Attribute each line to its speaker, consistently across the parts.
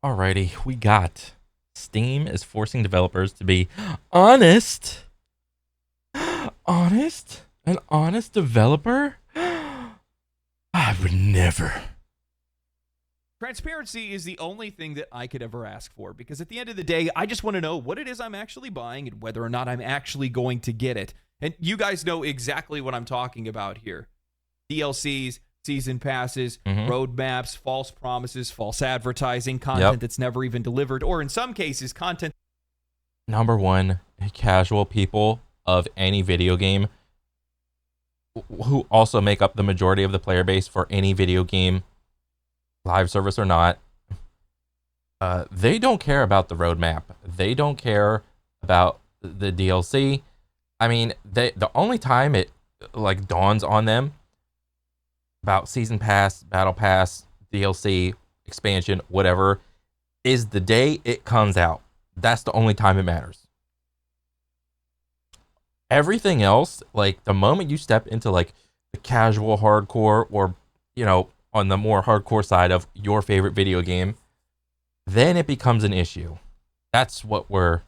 Speaker 1: Alrighty, we got Steam is forcing developers to be honest. Honest? An honest developer? I would never.
Speaker 2: Transparency is the only thing that I could ever ask for, because at the end of the day, I just want to know what it is I'm actually buying and whether or not I'm actually going to get it. And you guys know exactly what I'm talking about here. DLCs, season passes, roadmaps, false promises, false advertising, content that's never even delivered, or in some cases, content.
Speaker 1: Number one, casual people of any video game who also make up the majority of the player base for any video game, live service or not, they don't care about the roadmap. They don't care about the DLC. I mean, the only time it like dawns on them about season pass, battle pass, DLC, expansion, whatever, is the day it comes out. That's the only time it matters. Everything else, like the moment you step into like the casual hardcore or, you know, on the more hardcore side of your favorite video game, then it becomes an issue. That's what we're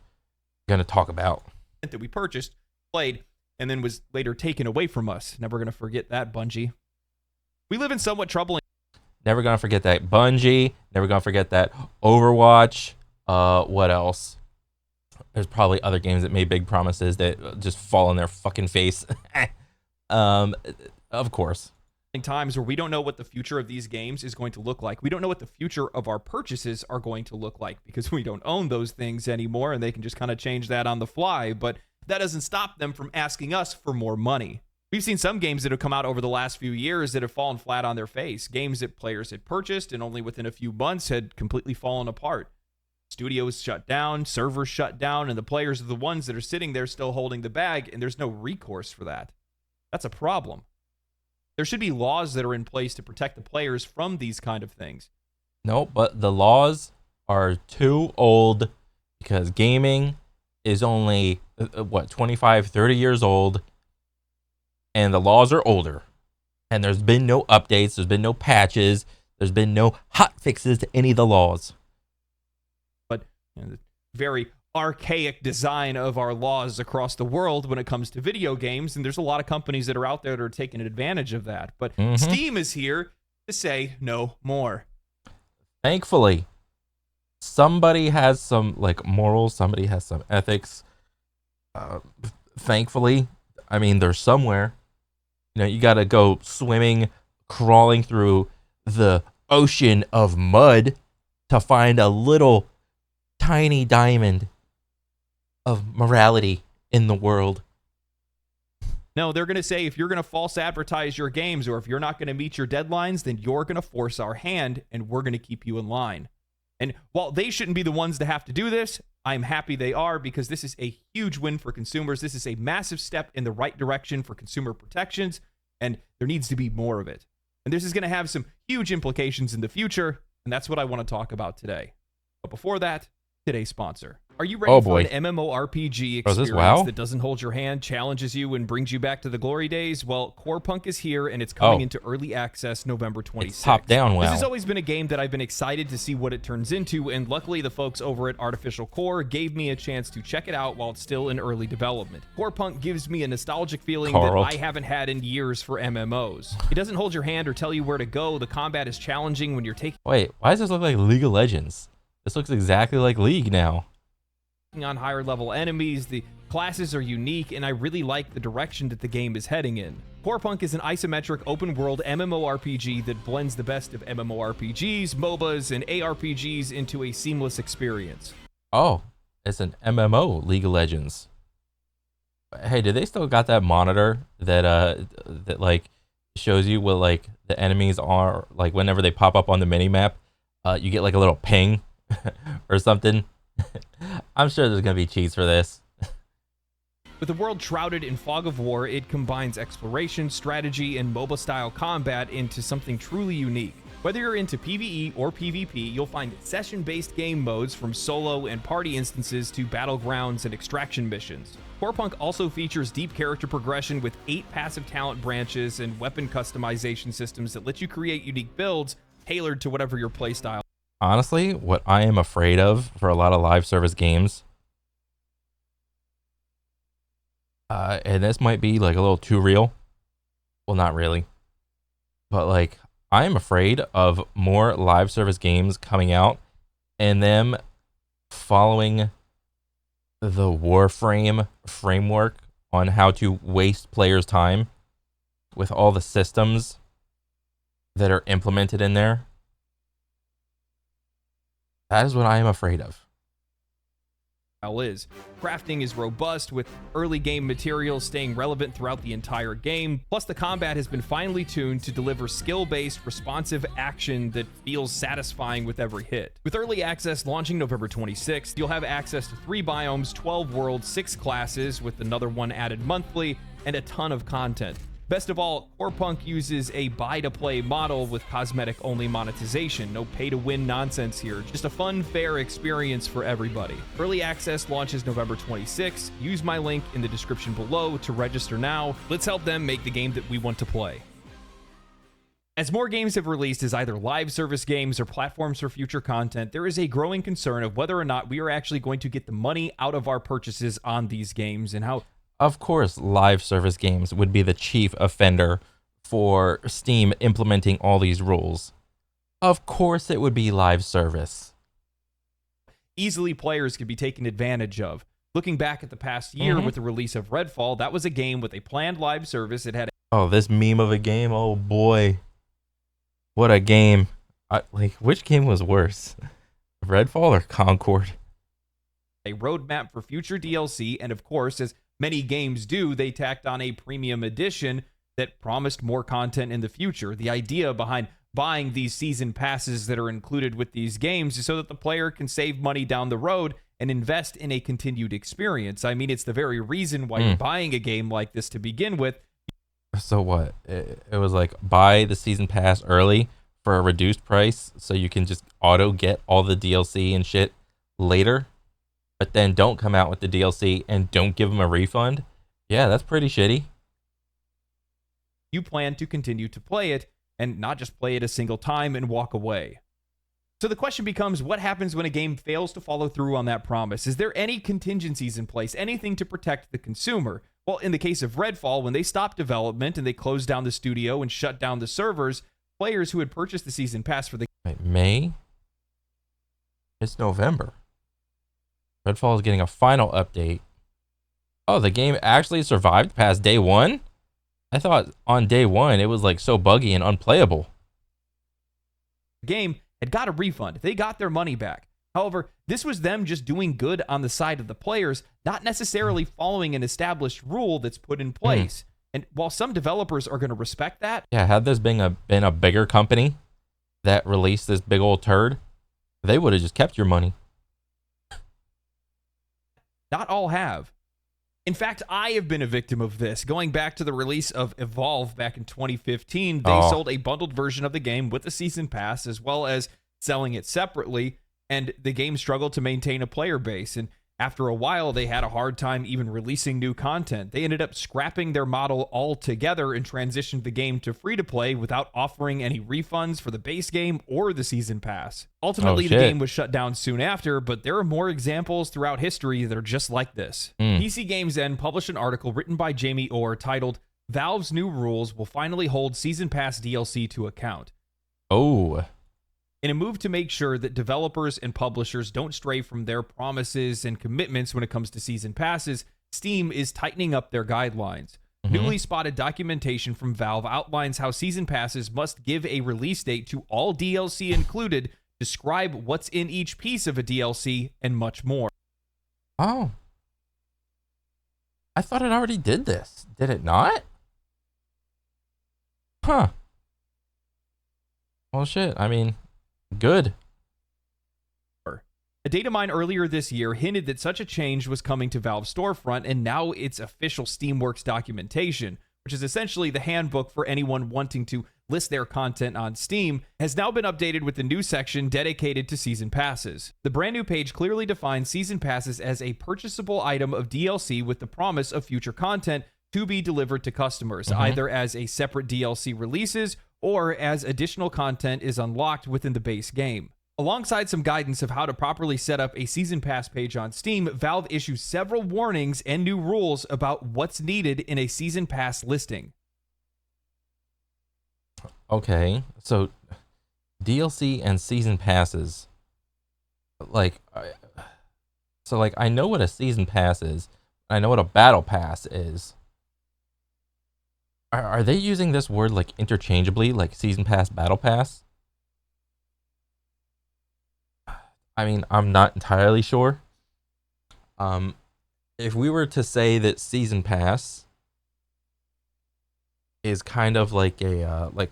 Speaker 1: going to talk about.
Speaker 2: That we purchased, played, and then was later taken away from us. Never going to forget that, Bungie. We live in somewhat troubling.
Speaker 1: Never going to forget that Bungie. Never going to forget that Overwatch. What else? There's probably other games that made big promises that just fall on their fucking face. Of course.
Speaker 2: Times where we don't know what the future of these games is going to look like. We don't know what the future of our purchases are going to look like because we don't own those things anymore, and they can just kind of change that on the fly. But that doesn't stop them from asking us for more money. We've seen some games that have come out over the last few years that have fallen flat on their face. Games that players had purchased and only within a few months had completely fallen apart. Studios shut down, servers shut down, and the players are the ones that are sitting there still holding the bag, and there's no recourse for that. That's a problem. There should be laws that are in place to protect the players from these kind of things.
Speaker 1: No, but the laws are too old because gaming is only, 25, 30 years old, and the laws are older. And there's been no updates, there's been no patches, there's been no hot fixes to any of the laws.
Speaker 2: But the very archaic design of our laws across the world when it comes to video games, and there's a lot of companies that are out there that are taking advantage of that. But Steam is here to say no more.
Speaker 1: Thankfully, somebody has some like morals, somebody has some ethics. Thankfully, I mean, they're somewhere. You know, you got to go swimming, crawling through the ocean of mud to find a little tiny diamond of morality in the world.
Speaker 2: No, they're going to say if you're going to false advertise your games or if you're not going to meet your deadlines, then you're going to force our hand and we're going to keep you in line. And while they shouldn't be the ones to have to do this, I'm happy they are, because this is a huge win for consumers. This is a massive step in the right direction for consumer protections, and there needs to be more of it. And this is going to have some huge implications in the future, and that's what I want to talk about today. But before that, today's sponsor. Are you ready for an MMORPG experience that doesn't hold your hand, challenges you, and brings you back to the glory days? Well, Corepunk is here, and it's coming into early access November 26th.
Speaker 1: It's top down
Speaker 2: This has always been a game that I've been excited to see what it turns into, and luckily the folks over at Artificial Core gave me a chance to check it out while it's still in early development. Corepunk gives me a nostalgic feeling that I haven't had in years for MMOs. It doesn't hold your hand or tell you where to go. The combat is challenging when you're taking...
Speaker 1: Wait, why does this look like League of Legends? This looks exactly like League now.
Speaker 2: On higher level enemies, the classes are unique, and I really like the direction that the game is heading in. Corepunk is an isometric open world MMORPG that blends the best of MMORPGs, MOBAs, and ARPGs into a seamless experience.
Speaker 1: Oh, it's an MMO League of Legends. Hey, do they still got that monitor that that like shows you what like the enemies are, like whenever they pop up on the minimap, you get like a little ping or something? I'm sure there's gonna be cheats for this.
Speaker 2: With the world shrouded in fog of war, it combines exploration, strategy, and MOBA-style combat into something truly unique. Whether you're into PvE or PvP, you'll find session-based game modes from solo and party instances to battlegrounds and extraction missions. Corepunk also features deep character progression with 8 passive talent branches and weapon customization systems that let you create unique builds tailored to whatever your playstyle.
Speaker 1: Honestly, what I am afraid of for a lot of live service games, and this might be like a little too real. Well, not really, but like I am afraid of more live service games coming out and them following the Warframe framework on how to waste players' time with all the systems that are implemented in there. That is what I am afraid of.
Speaker 2: Is. Crafting is robust, with early game materials staying relevant throughout the entire game. Plus, the combat has been finely tuned to deliver skill-based, responsive action that feels satisfying with every hit. With early access launching November 26th, you'll have access to 3 biomes, 12 worlds, 6 classes, with another one added monthly, and a ton of content. Best of all, Corepunk uses a buy-to-play model with cosmetic-only monetization. No pay-to-win nonsense here. Just a fun, fair experience for everybody. Early access launches November 26th. Use my link in the description below to register now. Let's help them make the game that we want to play. As more games have released as either live service games or platforms for future content, there is a growing concern of whether or not we are actually going to get the money out of our purchases on these games, and how...
Speaker 1: Of course, live service games would be the chief offender for Steam implementing all these rules. Of course it would be live service.
Speaker 2: Easily players could be taken advantage of. Looking back at the past year with the release of Redfall, that was a game with a planned live service. It had
Speaker 1: this meme of a game, oh boy. What a game. Which game was worse? Redfall or Concord?
Speaker 2: a roadmap for future DLC, and of course, as many games do, they tacked on a premium edition that promised more content in the future. The idea behind buying these season passes that are included with these games is so that the player can save money down the road and invest in a continued experience. I mean, it's the very reason why you're buying a game like this to begin with.
Speaker 1: So what? It was like buy the season pass early for a reduced price so you can just auto get all the DLC and shit later, but then don't come out with the DLC and don't give them a refund? Yeah, that's pretty shitty.
Speaker 2: You plan to continue to play it and not just play it a single time and walk away. So the question becomes, what happens when a game fails to follow through on that promise? Is there any contingencies in place, anything to protect the consumer? Well, in the case of Redfall, when they stopped development and they closed down the studio and shut down the servers, players who had purchased the season pass for the
Speaker 1: May? It's November. Redfall is getting a final update. Oh, the game actually survived past day one? I thought on day one it was like so buggy and unplayable.
Speaker 2: game had got a refund. They got their money back. However, this was them just doing good on the side of the players, not necessarily following an established rule that's put in place. And while some developers are going to respect that,
Speaker 1: yeah, had this been a bigger company that released this big old turd, they would have just kept your money.
Speaker 2: not all have. In fact, I have been a victim of this. Going back to the release of Evolve back in 2015, they sold a bundled version of the game with the season pass, as well as selling it separately, and the game struggled to maintain a player base. And after a while, they had a hard time even releasing new content. They ended up scrapping their model altogether and transitioned the game to free-to-play without offering any refunds for the base game or the season pass. Ultimately, the game was shut down soon after, but there are more examples throughout history that are just like this. PC Games End published an article written by Jamie Orr titled, "Valve's New Rules Will Finally Hold Season Pass DLC to Account." In a move to make sure that developers and publishers don't stray from their promises and commitments when it comes to season passes, Steam is tightening up their guidelines. Newly spotted documentation from Valve outlines how season passes must give a release date to all DLC included, describe what's in each piece of a DLC, and much more.
Speaker 1: Oh. I thought it already did this. Did it not? Huh. Well, shit. I mean, good.
Speaker 2: A data mine earlier this year hinted that such a change was coming to Valve's storefront, and now it's official Steamworks documentation, which is essentially the handbook for anyone wanting to list their content on Steam, has now been updated with the new section dedicated to season passes. The brand new page clearly defines season passes as a purchasable item of DLC with the promise of future content to be delivered to customers, either as a separate DLC releases or as additional content is unlocked within the base game. Alongside some guidance of how to properly set up a Season Pass page on Steam, Valve issues several warnings and new rules about what's needed in a Season Pass listing.
Speaker 1: Okay, so DLC and season passes, like, I know what a season pass is. I know what a battle pass is. Are they using this word like interchangeably, like season pass, battle pass? I mean, I'm not entirely sure. If we were to say that season pass is kind of like a like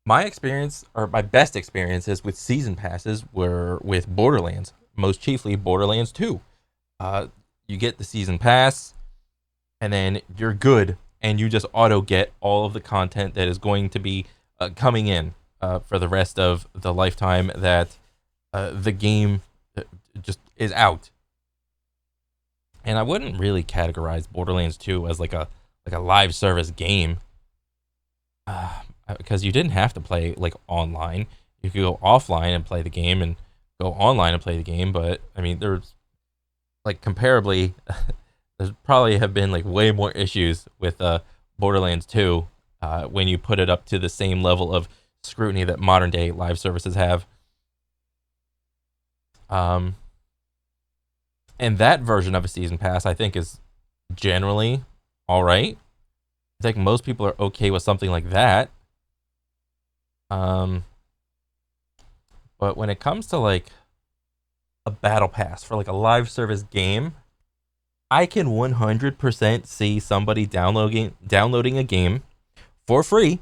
Speaker 1: my experience, or my best experiences with season passes were with Borderlands, most chiefly Borderlands 2. You get the season pass, and then you're good, and you just auto get all of the content that is going to be coming in for the rest of the lifetime that the game just is out. And I wouldn't really categorize Borderlands 2 as like a live service game, because you didn't have to play like online. You could go offline and play the game, and go online and play the game. But I mean, there's like comparably, there's probably have been like way more issues with Borderlands 2 when you put it up to the same level of scrutiny that modern day live services have. And that version of a season pass, I think, is generally all right. I think most people are okay with something like that. But when it comes to like a battle pass for like a live service game, I can 100% see somebody downloading a game for free,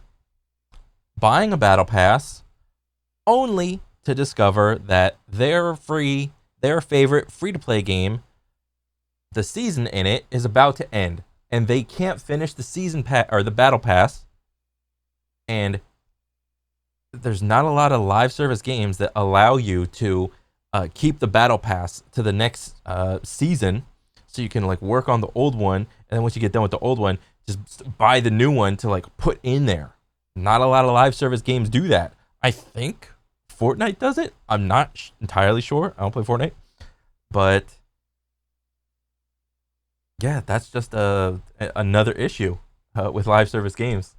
Speaker 1: buying a battle pass, only to discover that their favorite free-to-play game, the season in it is about to end, and they can't finish the season pass or the battle pass. And there's not a lot of live service games that allow you to keep the battle pass to the next season, so you can like work on the old one, and then once you get done with the old one, just buy the new one to like put in there. Not a lot of live service games do that. I think Fortnite does it. I'm not entirely sure. I don't play Fortnite, but yeah, that's just another issue with live service games.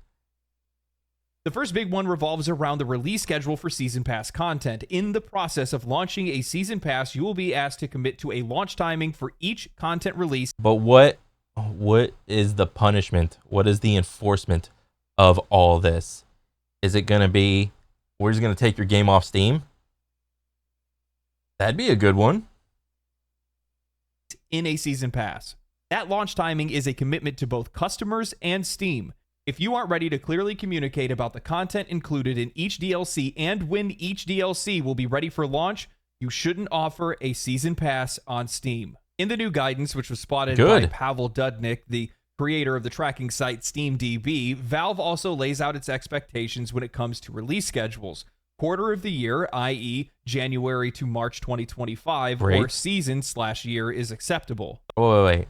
Speaker 2: The first big one revolves around the release schedule for Season Pass content. In the process of launching a Season Pass, you will be asked to commit to a launch timing for each content release.
Speaker 1: But what is the punishment? What is the enforcement of all this? Is it going to be, we're just going to take your game off Steam? That'd be a good one.
Speaker 2: In a Season Pass. That launch timing is a commitment to both customers and Steam. If you aren't ready to clearly communicate about the content included in each DLC and when each DLC will be ready for launch, you shouldn't offer a Season Pass on Steam. In the new guidance, which was spotted by Pavel Dudnik, the creator of the tracking site SteamDB, Valve also lays out its expectations when it comes to release schedules. Quarter of the year, i.e. January to March 2025, or season/year is acceptable.
Speaker 1: Wait.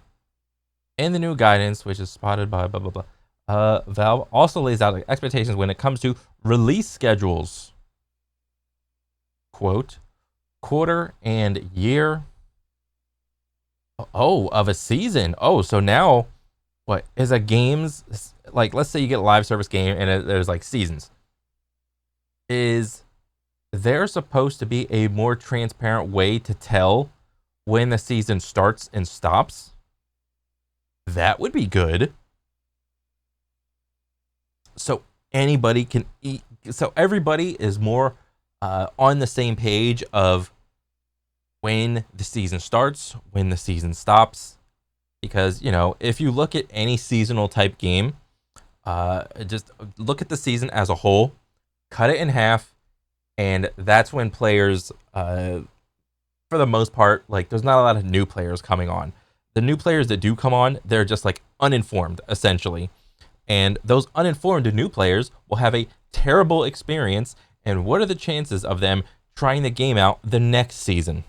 Speaker 1: In the new guidance, which is spotted by blah, blah, blah, Valve also lays out expectations when it comes to release schedules. Quote, quarter and year. Oh, of a season. Oh, so now, what is a game's, like, let's say you get a live service game and there's like seasons. Is there supposed to be a more transparent way to tell when the season starts and stops? That would be good. So anybody can eat. So everybody is more on the same page of when the season starts, when the season stops. Because, you know, if you look at any seasonal type game, just look at the season as a whole, cut it in half, and that's when players, for the most part, like, there's not a lot of new players coming on. The new players that do come on, they're just like uninformed, essentially. And those uninformed new players will have a terrible experience. And what are the chances of them trying the game out the next season?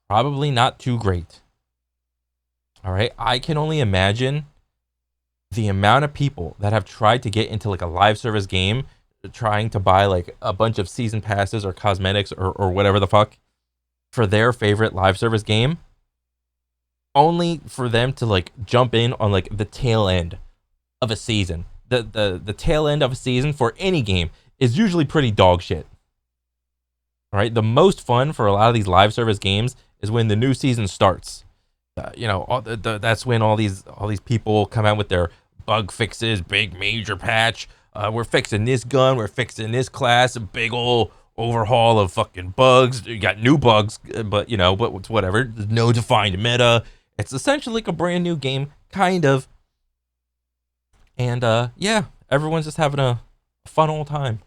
Speaker 1: Probably not too great. All right. I can only imagine the amount of people that have tried to get into like a live service game trying to buy like a bunch of season passes or cosmetics or whatever the fuck for their favorite live service game, only for them to like jump in on like the tail end of a season. The tail end of a season for any game is usually pretty dog shit. Right? The most fun for a lot of these live service games is when the new season starts. That's when all these people come out with their bug fixes, big major patch. We're fixing this gun, we're fixing this class, a big old overhaul of fucking bugs. You got new bugs, but whatever. There's no defined meta. It's essentially like a brand new game, kind of. And yeah, everyone's just having a fun old time.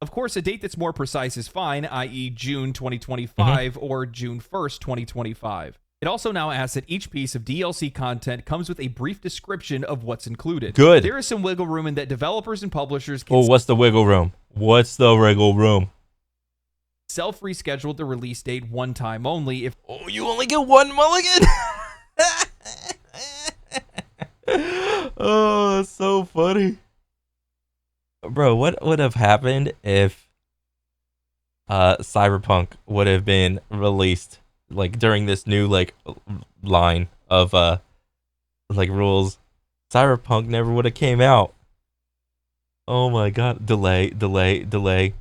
Speaker 2: Of course, a date that's more precise is fine, i.e. June 2025 or June 1st, 2025. It also now asks that each piece of DLC content comes with a brief description of what's included.
Speaker 1: Good.
Speaker 2: There is some wiggle room in that developers and publishers can
Speaker 1: what's the wiggle room? What's the wiggle room?
Speaker 2: self-reschedule the release date one time only if
Speaker 1: you only get one mulligan? Oh, that's so funny. Bro, what would have happened if Cyberpunk would have been released like during this new like line of like rules? Cyberpunk never would have came out. Oh my god, delay.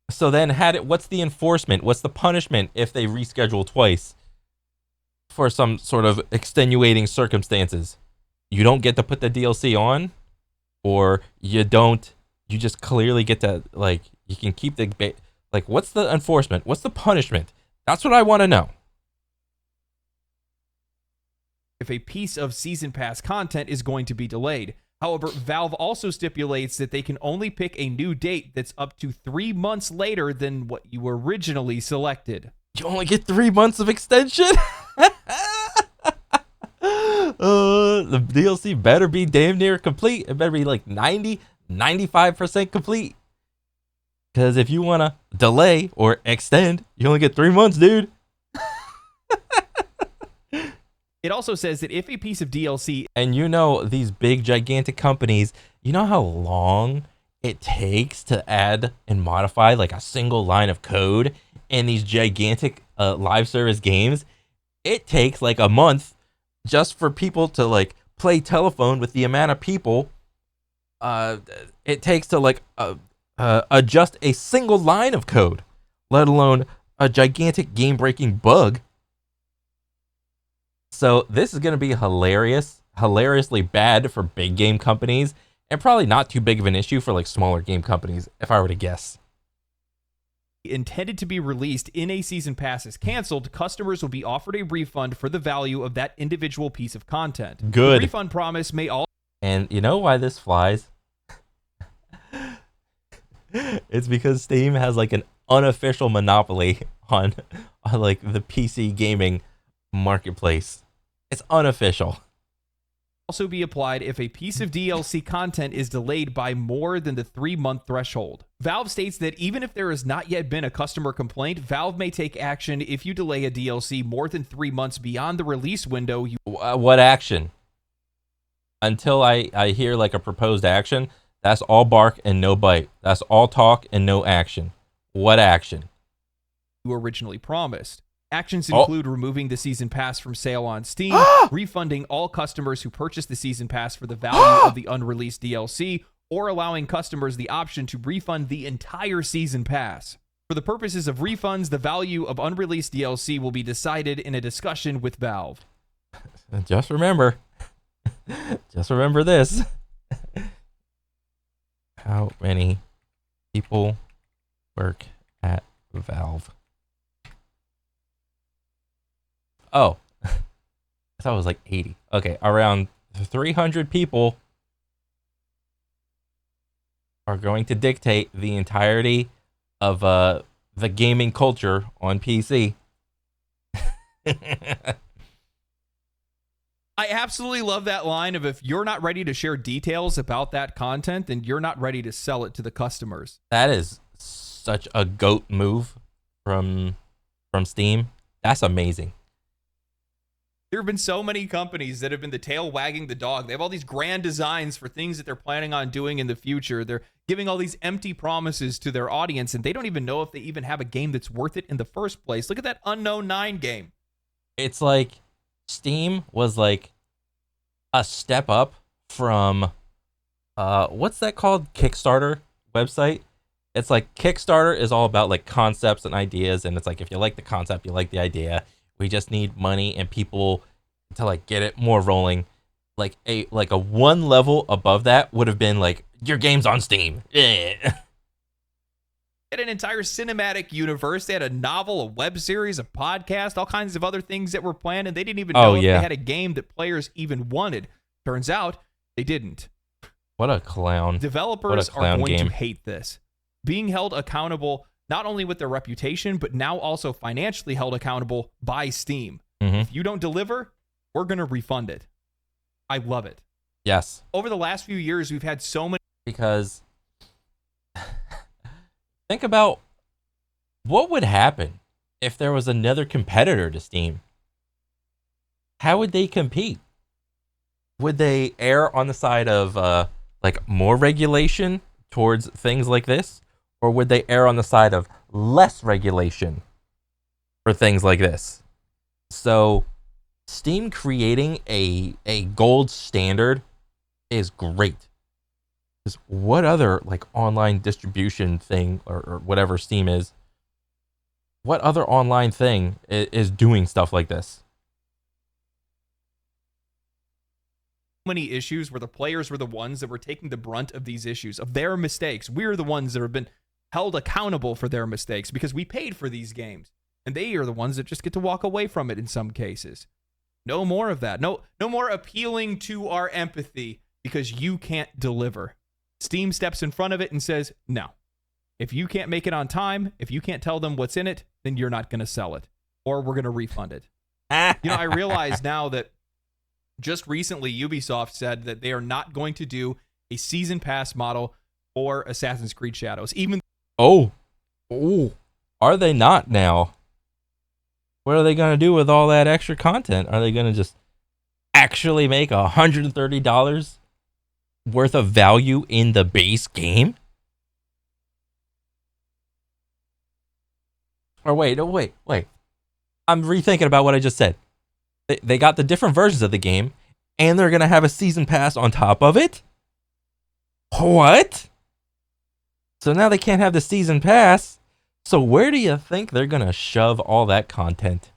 Speaker 1: So then what's the enforcement? What's the punishment if they reschedule twice for some sort of extenuating circumstances? You don't get to put the DLC on? Or you just clearly get to, like, you can keep like, what's the enforcement? What's the punishment? That's what I want to know.
Speaker 2: if a piece of Season Pass content is going to be delayed. However, Valve also stipulates that they can only pick a new date that's up to 3 months later than what you originally selected.
Speaker 1: You only get 3 months of extension? The DLC better be damn near complete. It better be like 95% complete. Because if you want to delay or extend, you only get 3 months, dude.
Speaker 2: It also says that if a piece of DLC...
Speaker 1: And these big, gigantic companies, you know how long it takes to add and modify like a single line of code in these gigantic live service games? It takes like a month just for people to like play telephone with the amount of people it takes to like adjust a single line of code, let alone a gigantic game-breaking bug. So this is going to be hilariously bad for big game companies, and probably not too big of an issue for like smaller game companies, if I were to guess.
Speaker 2: Intended to be released in a season pass is canceled, customers will be offered a refund for the value of that individual piece of content.
Speaker 1: Good.
Speaker 2: The refund promise may also...
Speaker 1: And you know why this flies? It's because Steam has like an unofficial monopoly on like the PC gaming marketplace. It's unofficial.
Speaker 2: Also be applied if a piece of DLC content is delayed by more than the 3-month threshold. Valve states that even if there has not yet been a customer complaint, Valve may take action if you delay a DLC more than 3 months beyond the release window.
Speaker 1: What action? Until I hear like a proposed action, that's all bark and no bite. That's all talk and no action. What action?
Speaker 2: You originally promised. Actions include removing the Season Pass from sale on Steam, refunding all customers who purchased the Season Pass for the value of the unreleased DLC, or allowing customers the option to refund the entire Season Pass. For the purposes of refunds, the value of unreleased DLC will be decided in a discussion with Valve.
Speaker 1: Just remember this. How many people work at Valve? Oh, I thought it was like 80. Okay, around 300 people are going to dictate the entirety of the gaming culture on PC.
Speaker 2: I absolutely love that line of if you're not ready to share details about that content, then you're not ready to sell it to the customers.
Speaker 1: That is such a GOAT move from Steam. That's amazing.
Speaker 2: There have been so many companies that have been the tail wagging the dog. They have all these grand designs for things that they're planning on doing in the future. They're giving all these empty promises to their audience, and they don't even know if they even have a game that's worth it in the first place. Look at that Unknown 9 game.
Speaker 1: It's like Steam was like a step up from what's that called? Kickstarter website. It's like Kickstarter is all about like concepts and ideas, and it's like if you like the concept, you like the idea. We just need money and people to like get it more rolling. Like a one level above that would have been like your game's on Steam. Yeah.
Speaker 2: They had an entire cinematic universe. They had a novel, a web series, a podcast, all kinds of other things that were planned, and they didn't even know if they had a game that players even wanted. Turns out they didn't.
Speaker 1: What a clown.
Speaker 2: Developers are going to hate this. Being held accountable not only with their reputation, but now also financially held accountable by Steam. If you don't deliver, we're going to refund it. I love it.
Speaker 1: Yes.
Speaker 2: Over the last few years, we've had so many...
Speaker 1: Because think about what would happen if there was another competitor to Steam. How would they compete? Would they err on the side of like more regulation towards things like this? Or would they err on the side of less regulation for things like this? So Steam creating a gold standard is great. Because what other like online distribution thing or whatever Steam is, what other online thing is doing stuff like this?
Speaker 2: Many issues where the players were the ones that were taking the brunt of these issues, of their mistakes. We're the ones that have been held accountable for their mistakes because we paid for these games, and they are the ones that just get to walk away from it in some cases. No more of that. No more appealing to our empathy because you can't deliver. Steam steps in front of it and says, no. If you can't make it on time, if you can't tell them what's in it, then you're not going to sell it, or we're going to refund it. I realize now that just recently Ubisoft said that they are not going to do a season pass model for Assassin's Creed Shadows, even
Speaker 1: Oh, are they not now? What are they going to do with all that extra content? Are they going to just actually make $130 worth of value in the base game? Or wait. I'm rethinking about what I just said. They got the different versions of the game, and they're going to have a season pass on top of it? What? So now they can't have the season pass. So where do you think they're going to shove all that content?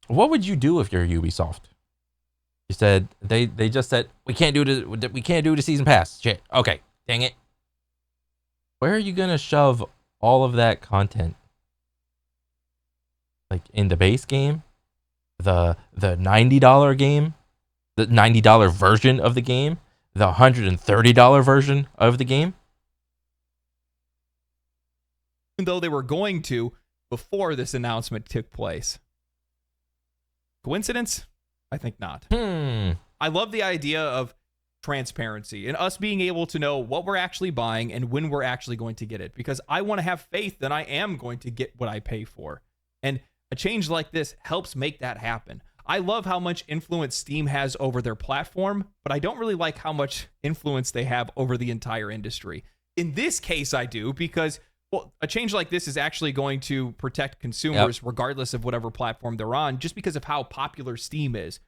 Speaker 1: What would you do if you're Ubisoft? You said they just said we can't do the season pass. Shit. Okay. Dang it. Where are you going to shove all of that content? Like in the base game? The $90 game? The $90 version of the game, the $130 version of the game.
Speaker 2: Even though they were going to before this announcement took place. Coincidence? I think not. I love the idea of transparency and us being able to know what we're actually buying and when we're actually going to get it, because I want to have faith that I am going to get what I pay for. And a change like this helps make that happen. I love how much influence Steam has over their platform, but I don't really like how much influence they have over the entire industry. In this case, I do, because, well, a change like this is actually going to protect consumers regardless of whatever platform they're on, just because of how popular Steam is.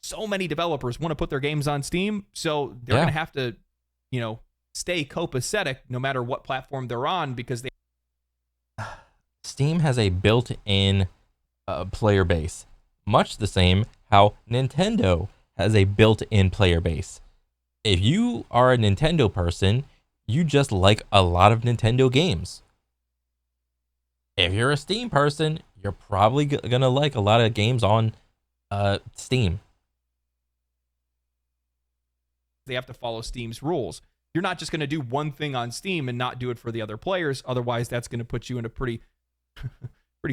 Speaker 2: So many developers want to put their games on Steam, so they're going to have to, stay copacetic no matter what platform they're on, because
Speaker 1: Steam has a built-in player base. Much the same how Nintendo has a built-in player base. If you are a Nintendo person, you just like a lot of Nintendo games. If you're a Steam person, you're probably going to like a lot of games on Steam.
Speaker 2: They have to follow Steam's rules. You're not just going to do one thing on Steam and not do it for the other players. Otherwise, that's going to put you in a pretty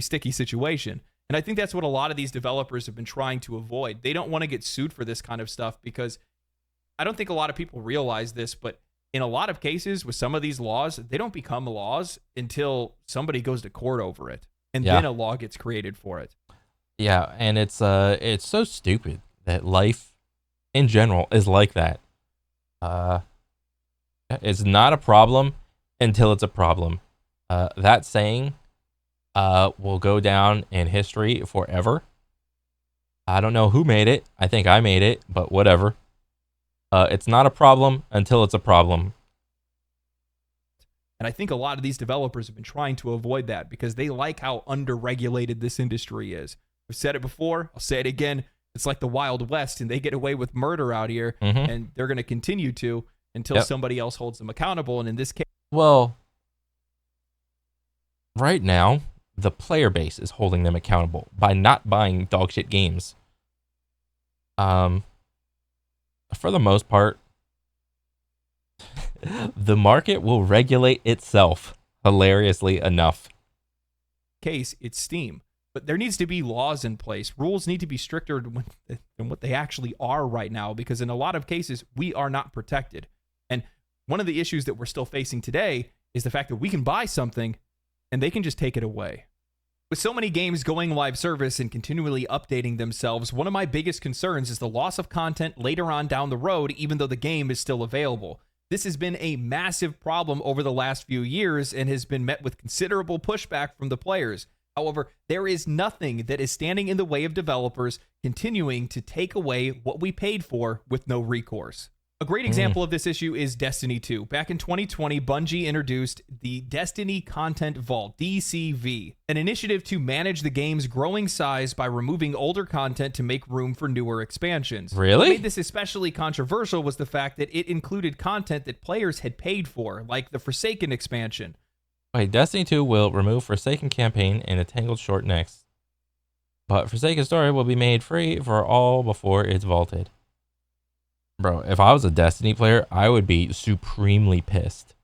Speaker 2: sticky situation. And I think that's what a lot of these developers have been trying to avoid. They don't want to get sued for this kind of stuff because I don't think a lot of people realize this, but in a lot of cases with some of these laws, they don't become laws until somebody goes to court over it, and then a law gets created for it.
Speaker 1: Yeah, and it's so stupid that life in general is like that. It's not a problem until it's a problem. That saying will go down in history forever. I don't know who made it. I think I made it, but whatever. It's not a problem until it's a problem.
Speaker 2: And I think a lot of these developers have been trying to avoid that because they like how underregulated this industry is. I've said it before. I'll say it again. It's like the Wild West, and they get away with murder out here, and they're going to continue to until somebody else holds them accountable. And in this case,
Speaker 1: well, right now, the player base is holding them accountable by not buying dogshit games. For the most part, the market will regulate itself, hilariously enough.
Speaker 2: Case, it's Steam. But there needs to be laws in place. Rules need to be stricter than what they actually are right now, because in a lot of cases, we are not protected. And one of the issues that we're still facing today is the fact that we can buy something and they can just take it away. With so many games going live service and continually updating themselves, one of my biggest concerns is the loss of content later on down the road, even though the game is still available. This has been a massive problem over the last few years and has been met with considerable pushback from the players. However, there is nothing that is standing in the way of developers continuing to take away what we paid for with no recourse. A great example of this issue is Destiny 2. Back in 2020, Bungie introduced the Destiny Content Vault, DCV, an initiative to manage the game's growing size by removing older content to make room for newer expansions.
Speaker 1: Really?
Speaker 2: What made this especially controversial was the fact that it included content that players had paid for, like the Forsaken expansion.
Speaker 1: Wait, Destiny 2 will remove Forsaken campaign and a Tangled short next. But Forsaken story will be made free for all before it's vaulted. Bro, if I was a Destiny player, I would be supremely pissed.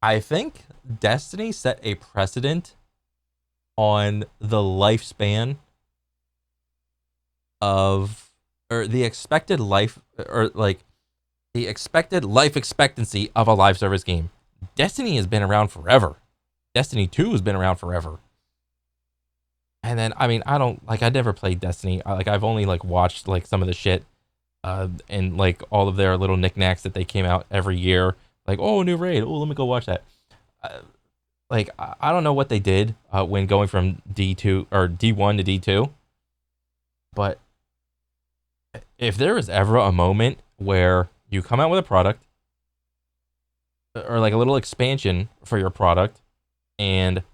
Speaker 1: I think Destiny set a precedent on the lifespan of, or the expected life, or like, the expected life expectancy of a live service game. Destiny has been around forever. Destiny 2 has been around forever. And then, I mean, I never played Destiny. I've only, watched, some of the shit, and, all of their little knickknacks that they came out every year. Oh, new raid. Oh, let me go watch that. I don't know what they did, when going from D2, or D1 to D2. But if there was ever a moment where you come out with a product, or a little expansion for your product, and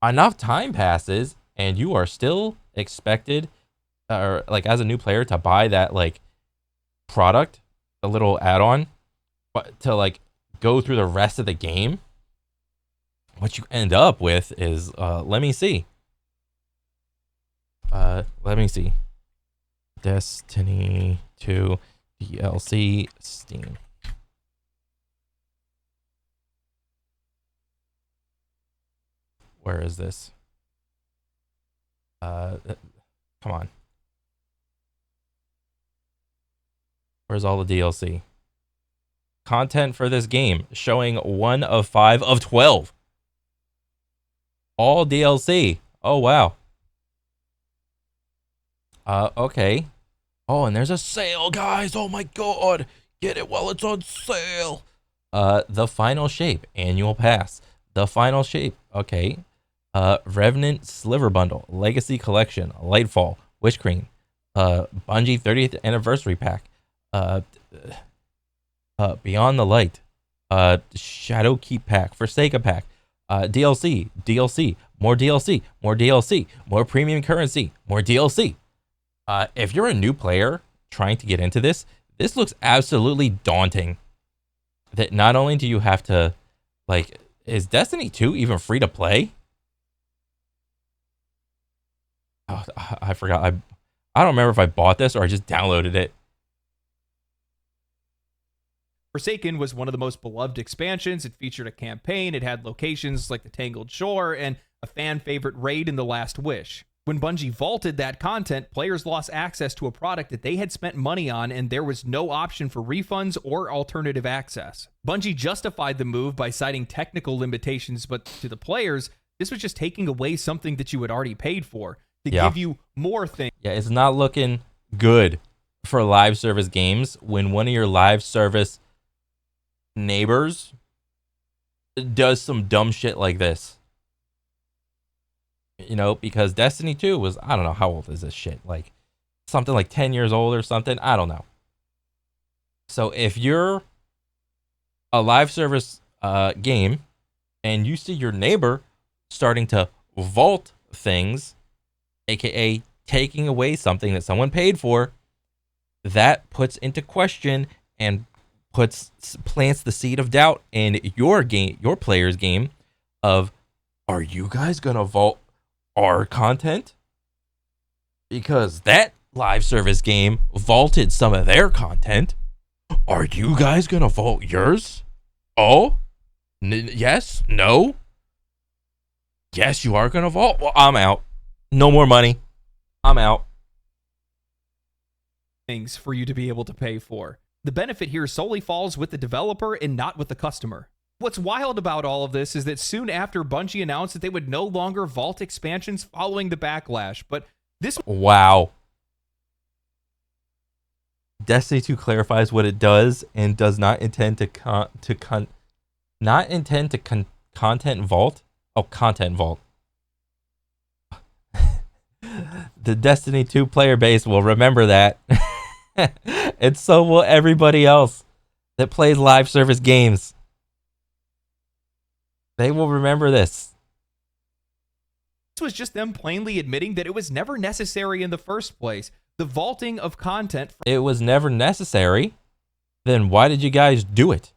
Speaker 1: enough time passes, and you are still expected, or as a new player, to buy that product, a little add-on, but to go through the rest of the game, what you end up with is let me see. Destiny 2 DLC Steam. Where is this? Come on. Where's all the DLC? Content for this game showing 1 of 5 of 12. All DLC. Oh, wow. Okay. Oh, and there's a sale, guys. Oh my god. Get it while it's on sale. The Final Shape Annual Pass. The Final Shape. Okay. Revenant Sliver Bundle, Legacy Collection, Lightfall, Witch Queen, Bungie 30th Anniversary Pack, Beyond the Light, Shadow Keep Pack, Forsaken Pack, DLC, more DLC, more DLC, more premium currency, more DLC. If you're a new player trying to get into this, this looks absolutely daunting. That not only do you have to, is Destiny 2 even free to play? Oh, I forgot. I don't remember if I bought this or I just downloaded it.
Speaker 2: Forsaken was one of the most beloved expansions. It featured a campaign. It had locations like the Tangled Shore and a fan favorite raid in The Last Wish. When Bungie vaulted that content, players lost access to a product that they had spent money on, and there was no option for refunds or alternative access. Bungie justified the move by citing technical limitations, but to the players, this was just taking away something that you had already paid for to give you more things.
Speaker 1: Yeah, it's not looking good for live service games when one of your live service neighbors does some dumb shit like this. You know, because Destiny 2 was, I don't know, how old is this shit? Like, something like 10 years old or something? I don't know. So if you're a live service game and you see your neighbor starting to vault things, aka taking away something that someone paid for, that puts into question and plants the seed of doubt in your game, your player's game, of, are you guys gonna vault our content? Because that live service game vaulted some of their content. Are you guys gonna vault yours? Oh, yes, no, yes, you are gonna vault. Well, I'm out. No more money. I'm out.
Speaker 2: Things for you to be able to pay for. The benefit here solely falls with the developer and not with the customer. What's wild about all of this is that soon after, Bungie announced that they would no longer vault expansions following the backlash, but this...
Speaker 1: Wow. Destiny 2 clarifies what it does and does not intend to content vault. Oh, content vault. The Destiny 2 player base will remember that. And so will everybody else that plays live service games. They will remember this.
Speaker 2: This was just them plainly admitting that it was never necessary in the first place. The vaulting of content...
Speaker 1: It was never necessary. Then why did you guys do it?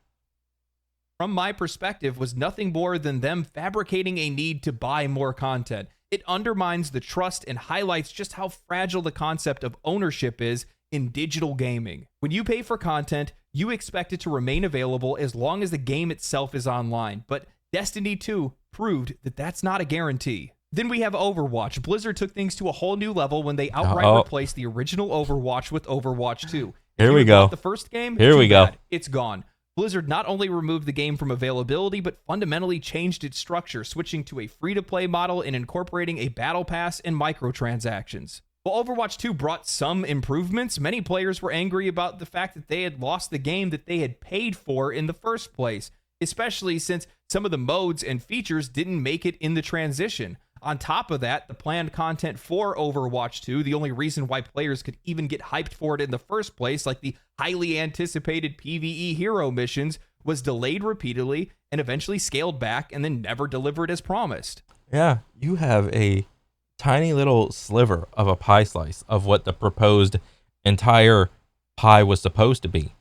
Speaker 2: From my perspective, was nothing more than them fabricating a need to buy more content. It undermines the trust and highlights just how fragile the concept of ownership is in digital gaming. When you pay for content, you expect it to remain available as long as the game itself is online, but Destiny 2 proved that that's not a guarantee. Then we have Overwatch. Blizzard took things to a whole new level when they outright replaced the original Overwatch with Overwatch 2.
Speaker 1: Here we go.
Speaker 2: The first game,
Speaker 1: here we go.
Speaker 2: It's gone. Blizzard not only removed the game from availability, but fundamentally changed its structure, switching to a free-to-play model and incorporating a battle pass and microtransactions. While Overwatch 2 brought some improvements, many players were angry about the fact that they had lost the game that they had paid for in the first place, especially since some of the modes and features didn't make it in the transition. On top of that, the planned content for Overwatch 2, the only reason why players could even get hyped for it in the first place, like the highly anticipated PvE hero missions, was delayed repeatedly and eventually scaled back and then never delivered as promised.
Speaker 1: Yeah, you have a tiny little sliver of a pie slice of what the proposed entire pie was supposed to be.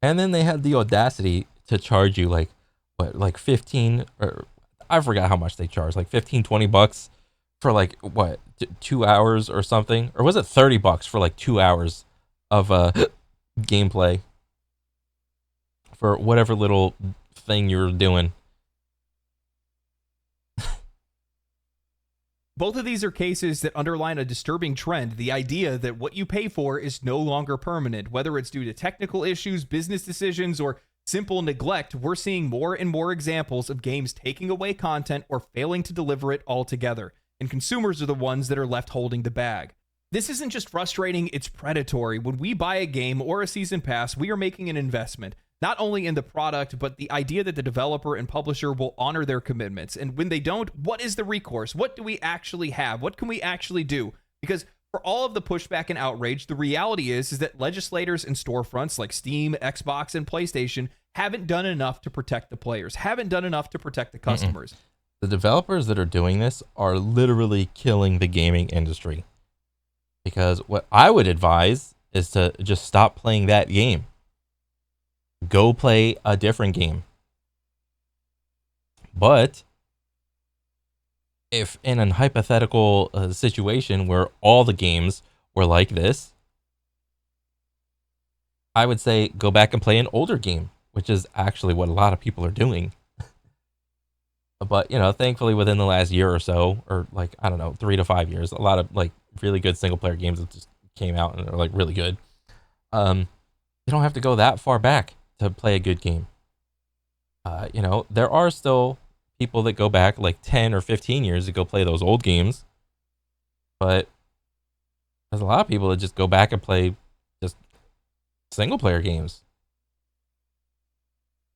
Speaker 1: And then they had the audacity to charge you like 15, or I forgot how much they charged, like 15, 20 bucks for like, 2 hours or something? Or was it 30 bucks for like 2 hours of gameplay for whatever little thing you were doing?
Speaker 2: Both of these are cases that underline a disturbing trend, the idea that what you pay for is no longer permanent. Whether it's due to technical issues, business decisions, or simple neglect, we're seeing more and more examples of games taking away content or failing to deliver it altogether, and consumers are the ones that are left holding the bag. This isn't just frustrating, it's predatory. When we buy a game or a season pass, we are making an investment, not only in the product, but the idea that the developer and publisher will honor their commitments. And when they don't, what is the recourse? What do we actually have? What can we actually do? Because for all of the pushback and outrage, the reality is that legislators and storefronts like Steam, Xbox, and PlayStation haven't done enough to protect the players, haven't done enough to protect the customers.
Speaker 1: The developers that are doing this are literally killing the gaming industry. Because what I would advise is to just stop playing that game. Go play a different game. But if in a hypothetical situation where all the games were like this, I would say go back and play an older game, which is actually what a lot of people are doing. But you know, thankfully within the last year or so, or like I don't know, 3 to 5 years, a lot of like really good single player games that just came out and are like really good. Um, you don't have to go that far back to play a good game. You know, there are still people that go back like 10 or 15 years to go play those old games, but there's a lot of people that just go back and play just single player games.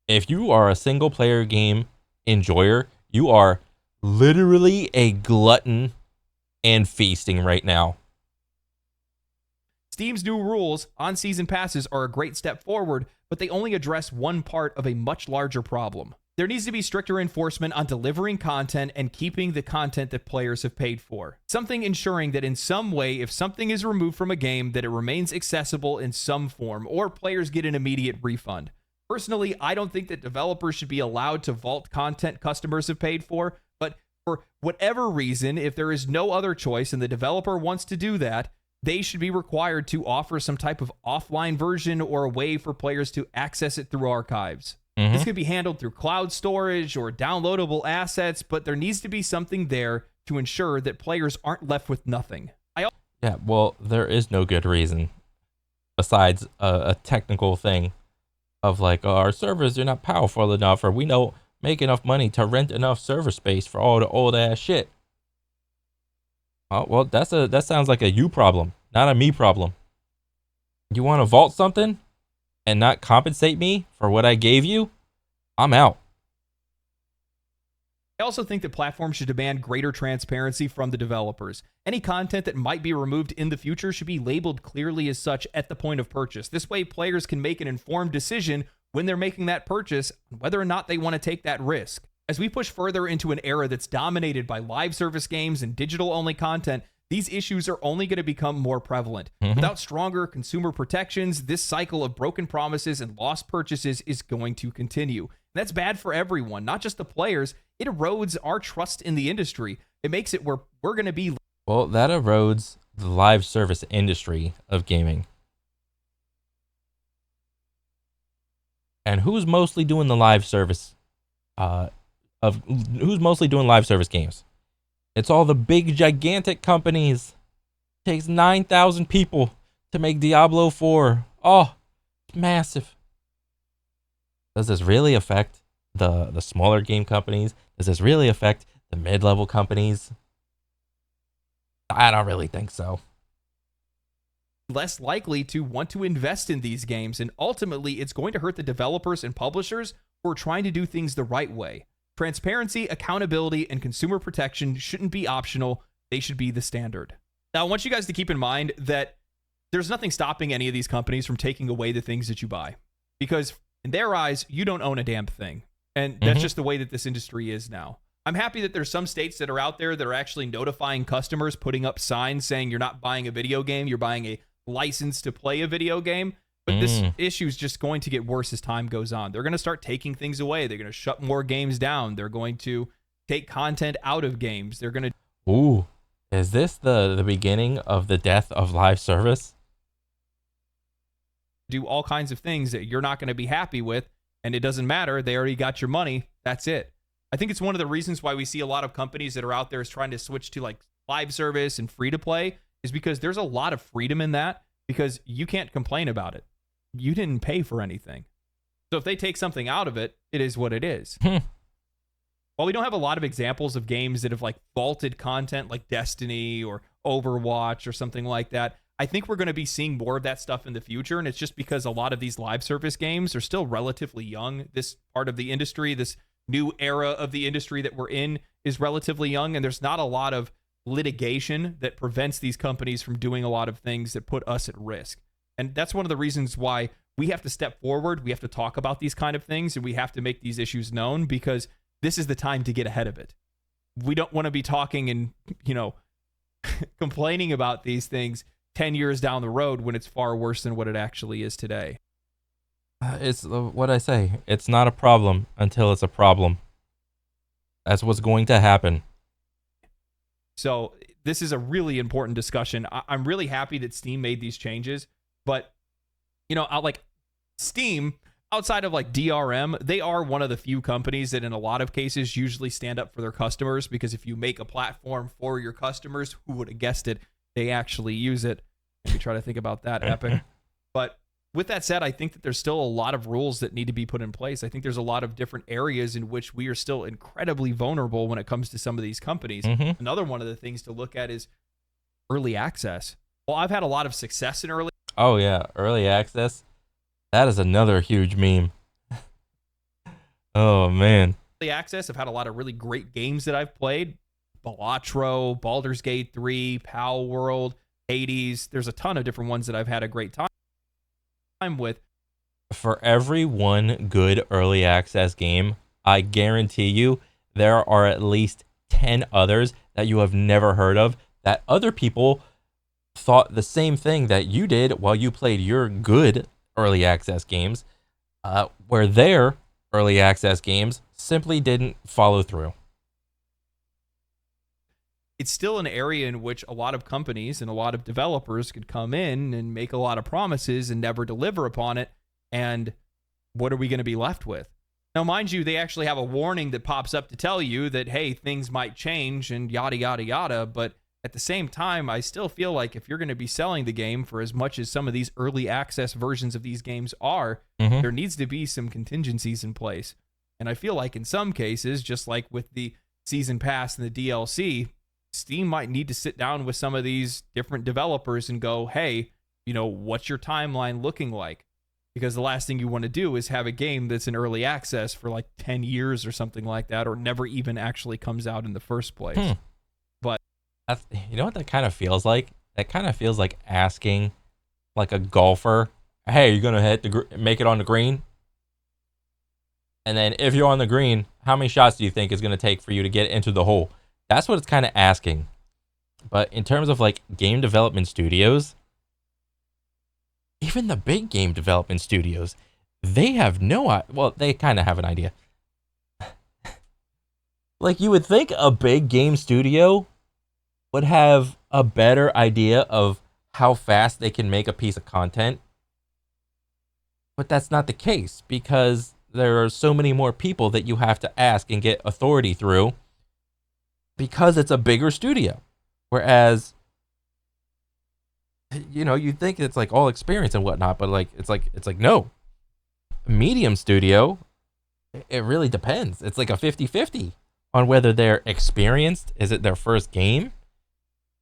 Speaker 1: If you are a single player game enjoyer, you are literally a glutton and feasting right now.
Speaker 2: Steam's new rules on season passes are a great step forward, but they only address one part of a much larger problem. There needs to be stricter enforcement on delivering content and keeping the content that players have paid for. Something ensuring that in some way, if something is removed from a game, that it remains accessible in some form, or players get an immediate refund. Personally, I don't think that developers should be allowed to vault content customers have paid for, but for whatever reason, if there is no other choice and the developer wants to do that, they should be required to offer some type of offline version or a way for players to access it through archives. This could be handled through cloud storage or downloadable assets, but there needs to be something there to ensure that players aren't left with nothing.
Speaker 1: Yeah, well, there is no good reason besides a technical thing of like, oh, our servers are not powerful enough, or we don't make enough money to rent enough server space for all the old ass shit. Oh, well, that sounds like a you problem, not a me problem. You want to vault something and not compensate me for what I gave you? I'm out.
Speaker 2: I also think that platforms should demand greater transparency from the developers. Any content that might be removed in the future should be labeled clearly as such at the point of purchase. This way, players can make an informed decision when they're making that purchase, whether or not they want to take that risk. As we push further into an era that's dominated by live service games and digital-only content, these issues are only going to become more prevalent. Without stronger consumer protections, this cycle of broken promises and lost purchases is going to continue. That's bad for everyone, not just the players. It erodes our trust in the industry. It makes it where we're going to be.
Speaker 1: Well, that erodes the live service industry of gaming. And who's mostly doing the live service who's mostly doing live service games? It's all the big gigantic companies. It takes 9,000 people to make Diablo 4. Oh, it's massive. Does this really affect the smaller game companies? Does this really affect the mid-level companies? I don't really think so.
Speaker 2: Less likely to want to invest in these games, and ultimately it's going to hurt the developers and publishers who are trying to do things the right way. Transparency, accountability, and consumer protection shouldn't be optional. They should be the standard. Now, I want you guys to keep in mind that there's nothing stopping any of these companies from taking away the things that you buy, because in their eyes, you don't own a damn thing. And that's just the way that this industry is now. I'm happy that there's some states that are out there that are actually notifying customers, putting up signs saying you're not buying a video game, you're buying a license to play a video game. But this issue is just going to get worse as time goes on. They're going to start taking things away. They're going to shut more games down. They're going to take content out of games. They're going to...
Speaker 1: Ooh, is this the beginning of the death of live service?
Speaker 2: Do all kinds of things that you're not going to be happy with, and it doesn't matter. They already got your money. That's it. I think it's one of the reasons why we see a lot of companies that are out there is trying to switch to like live service and free to play, is because there's a lot of freedom in that, because you can't complain about it. You didn't pay for anything. So if they take something out of it, it is what it is. While we don't have a lot of examples of games that have like vaulted content like Destiny or Overwatch or something like that, I think we're going to be seeing more of that stuff in the future. And it's just because a lot of these live service games are still relatively young. This part of the industry, this new era of the industry that we're in, is relatively young. And there's not a lot of litigation that prevents these companies from doing a lot of things that put us at risk. And that's one of the reasons why we have to step forward. We have to talk about these kind of things, and we have to make these issues known, because this is the time to get ahead of it. We don't want to be talking and, complaining about these things 10 years down the road when it's far worse than what it actually is today.
Speaker 1: It's what I say. It's not a problem until it's a problem. That's what's going to happen.
Speaker 2: So this is a really important discussion. I'm really happy that Steam made these changes, but Steam outside of like DRM, they are one of the few companies that in a lot of cases usually stand up for their customers, because if you make a platform for your customers, who would have guessed it, they actually use it. Maybe try to think about that, Epic. But with that said, I think that there's still a lot of rules that need to be put in place. I think there's a lot of different areas in which we are still incredibly vulnerable when it comes to some of these companies. Another one of the things to look at is early access. Well, I've had a lot of success in early.
Speaker 1: Oh yeah, early access. That is another huge meme. Oh man.
Speaker 2: Early access. I've had a lot of really great games that I've played. Balatro, Baldur's Gate 3, Pal World, Hades. There's a ton of different ones that I've had a great time with.
Speaker 1: For every one good early access game, I guarantee you there are at least 10 others that you have never heard of that other people thought the same thing that you did while you played your good early access games, where their early access games simply didn't follow through.
Speaker 2: It's still an area in which a lot of companies and a lot of developers could come in and make a lot of promises and never deliver upon it. And what are we going to be left with? Now, mind you, they actually have a warning that pops up to tell you that, hey, things might change and yada, yada, yada. But at the same time, I still feel like if you're going to be selling the game for as much as some of these early access versions of these games are, there needs to be some contingencies in place. And I feel like in some cases, just like with the season pass and the DLC, Steam might need to sit down with some of these different developers and go, hey, you know, what's your timeline looking like? Because the last thing you want to do is have a game that's in early access for like 10 years or something like that, or never even actually comes out in the first place. But
Speaker 1: you know what that kind of feels like? That kind of feels like asking like a golfer, hey, you're going to make it on the green? And then if you're on the green, how many shots do you think is going to take for you to get into the hole? That's what it's kind of asking. But in terms of like game development studios, even the big game development studios, they have they kind of have an idea. Like you would think a big game studio would have a better idea of how fast they can make a piece of content. But that's not the case, because there are so many more people that you have to ask and get authority through, because it's a bigger studio. Whereas, you know, you'd think it's like all experience and whatnot, but like it's like no. Medium studio, it really depends. It's like a 50-50 on whether they're experienced. Is it their first game?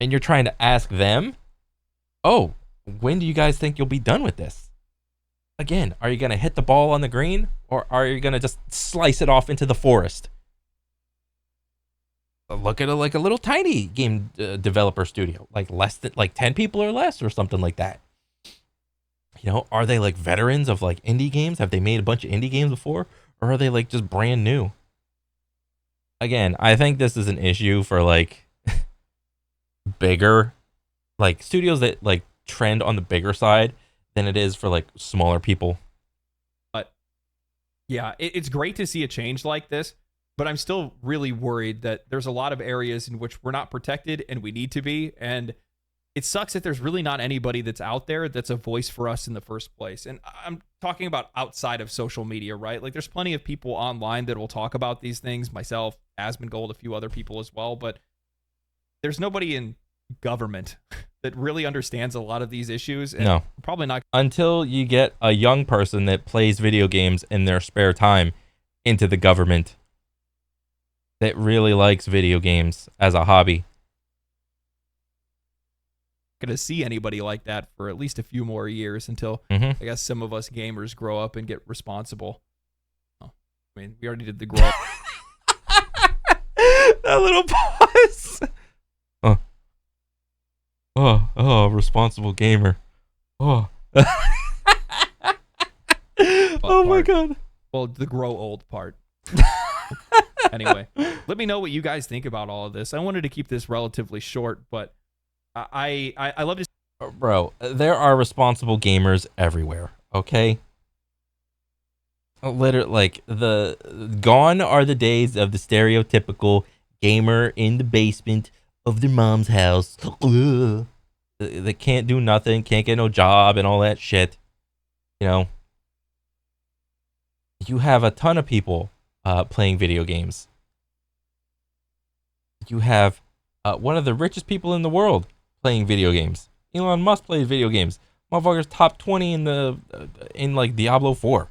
Speaker 1: And you're trying to ask them, oh, when do you guys think you'll be done with this? Again, are you going to hit the ball on the green, or are you going to just slice it off into the forest? Look at like a little tiny game developer studio, like less than like 10 people or less or something like that. You know, are they like veterans of like indie games? Have they made a bunch of indie games before? Or are they like just brand new? Again, I think this is an issue for like bigger, like studios that like trend on the bigger side than it is for like smaller people.
Speaker 2: But yeah, it's great to see a change like this, but I'm still really worried that there's a lot of areas in which we're not protected and we need to be. And it sucks that there's really not anybody that's out there that's a voice for us in the first place. And I'm talking about outside of social media, right? Like there's plenty of people online that will talk about these things, myself, Asmongold, a few other people as well, but there's nobody in government that really understands a lot of these issues. And
Speaker 1: no,
Speaker 2: probably not
Speaker 1: until you get a young person that plays video games in their spare time into the government that really likes video games as a hobby.
Speaker 2: Going to see anybody like that for at least a few more years until I guess some of us gamers grow up and get responsible. Oh, I mean, we already did the grow up.
Speaker 1: That little pause. Responsible gamer. Oh. Oh my god.
Speaker 2: Well, the grow old part. Anyway, let me know what you guys think about all of this. I wanted to keep this relatively short, but I love to.
Speaker 1: Bro, there are responsible gamers everywhere. Okay. Literally, like gone are the days of the stereotypical gamer in the basement of their mom's house. Ugh. They can't do nothing, can't get no job and all that shit. You know. You have a ton of people playing video games. You have one of the richest people in the world playing video games. Elon Musk plays video games. Motherfucker's top 20 in the in like Diablo 4.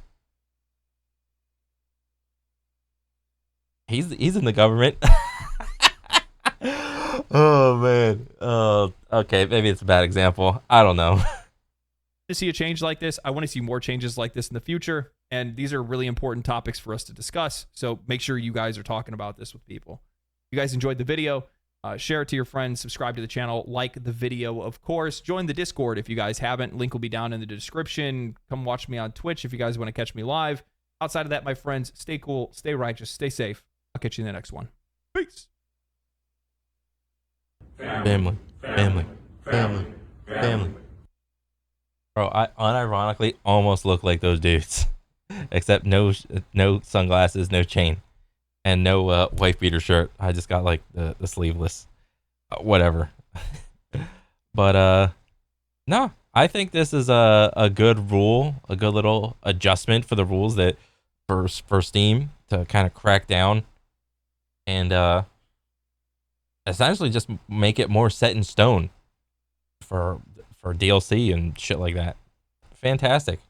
Speaker 1: He's in the government. Oh man. Okay, maybe it's a bad example. I don't know.
Speaker 2: To see a change like this, I want to see more changes like this in the future, and these are really important topics for us to discuss, so make sure you guys are talking about this with people. If you guys enjoyed the video, share it to your friends, subscribe to the channel, like the video, of course. Join the Discord if you guys haven't. Link will be down in the description. Come watch me on Twitch if you guys want to catch me live. Outside of that, my friends, stay cool, stay righteous, stay safe. I'll catch you in the next one. Peace.
Speaker 1: Family. Bro, I unironically almost look like those dudes, except no sunglasses, no chain, and no wife beater shirt. I just got like the sleeveless, whatever. But no, I think this is a good rule, a good little adjustment for the rules that for Steam to kind of crack down and essentially just make it more set in stone for DLC and shit like that. Fantastic.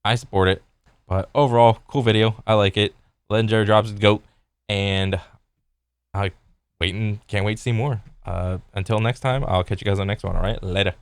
Speaker 1: I support it. But overall, cool video. I like it. Legendary drops is GOAT. And I can't wait to see more. Until next time, I'll catch you guys on the next one. All right, later.